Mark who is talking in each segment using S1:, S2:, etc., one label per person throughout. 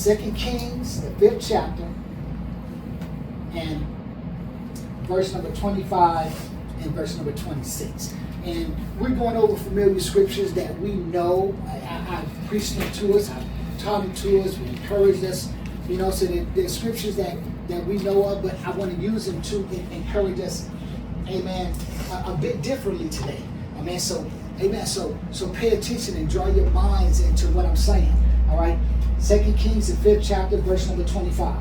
S1: 2 Kings, the 5th chapter, and verse number 25 and verse number 26. And we're going over familiar scriptures that we know. I've preached them to us, I've taught them to us, we encouraged us, so there's scriptures that we know of, but I want to use them to encourage us, amen, a bit differently today. Amen. So pay attention and draw your minds into what I'm saying. All right. 2 Kings, the 5th chapter, verse number 25.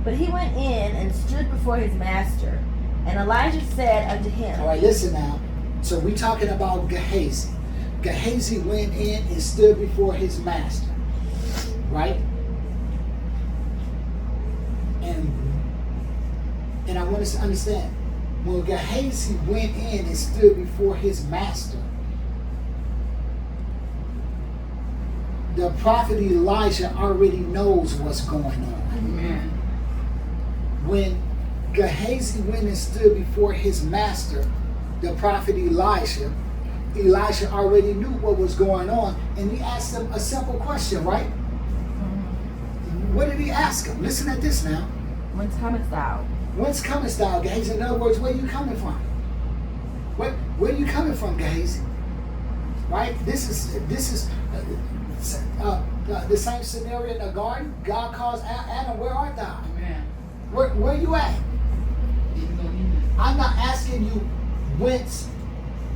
S2: But he went in and stood before his master, and Elijah said unto him.
S1: All right, listen now. So we're talking about Gehazi. Gehazi went in and stood before his master. Right? And I want us to understand, when Gehazi went in and stood before his master, the prophet Elijah already knows what's going on.
S3: Amen.
S1: When Gehazi went and stood before his master, the prophet Elijah already knew what was going on, and he asked him a simple question, right? What did he ask him? Listen at this now.
S2: Whence comest thou?
S1: Whence comest thou, Gehazi? In other words, where are you coming from? Where are you coming from, Gehazi? Right? This is the same scenario in the garden. God calls Adam, where art thou?
S3: Amen.
S1: Where you at? I'm not asking you whence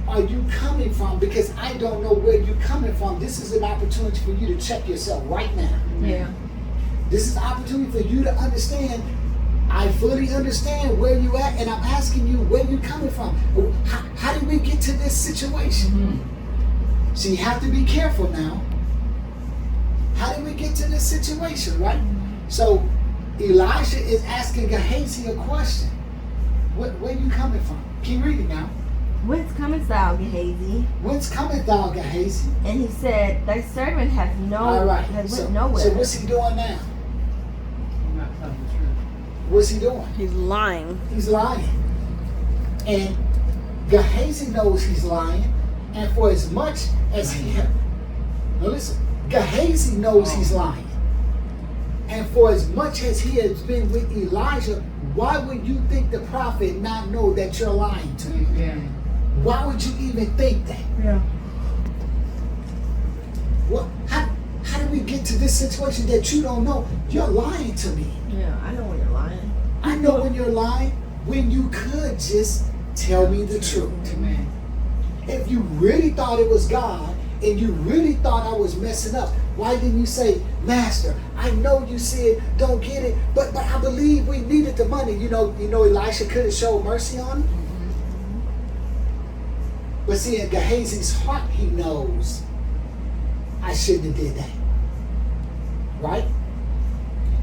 S1: are you coming from, because I don't know where you're coming from. This is an opportunity for you to check yourself right now.
S2: Yeah.
S1: This is an opportunity for you to understand. I fully understand where you at, and I'm asking you where you coming from. How did we get to this situation?
S3: Mm-hmm.
S1: So you have to be careful now. How did we get to this situation, right? So Elijah is asking Gehazi a question. Where you coming from? Keep reading now.
S2: Whence comest thou, Gehazi?
S1: Whence cometh thou, Gehazi?
S2: And he said, Thy servant hath
S1: All right.
S2: went
S1: So
S2: nowhere.
S1: what's he doing now?
S3: I'm not telling the truth.
S1: What's he doing?
S4: He's lying.
S1: He's lying. And Gehazi knows he's lying. And for as much as now listen, Gehazi knows he's lying. And for as much as he has been with Elijah, why would you think the prophet not know that you're lying to him?
S3: Amen.
S1: Why would you even think that?
S3: Yeah.
S1: Well, how did we get to this situation that you don't know? You're lying to me.
S2: Yeah, I know when you're lying.
S1: I know when you're lying, when you could just tell me the truth.
S3: Amen.
S1: If you really thought it was God and you really thought I was messing up, why didn't you say, Master, I know you said don't get it, but I believe we needed the money. You know Elisha could have showed mercy on him.
S3: Mm-hmm.
S1: But see, in Gehazi's heart, he knows I shouldn't have did that. Right?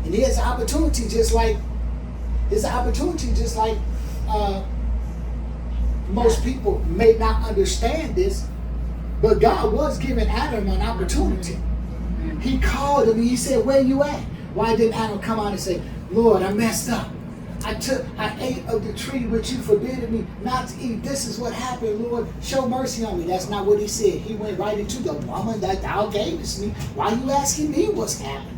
S1: And he has an opportunity just like most people may not understand this, but God was giving Adam an opportunity. He called him and he said, where you at? Why didn't Adam come out and say, Lord, I messed up. I ate of the tree which you forbidden me not to eat. This is what happened, Lord. Show mercy on me. That's not what he said. He went right into the woman that thou gavest me. Why are you asking me what's happening?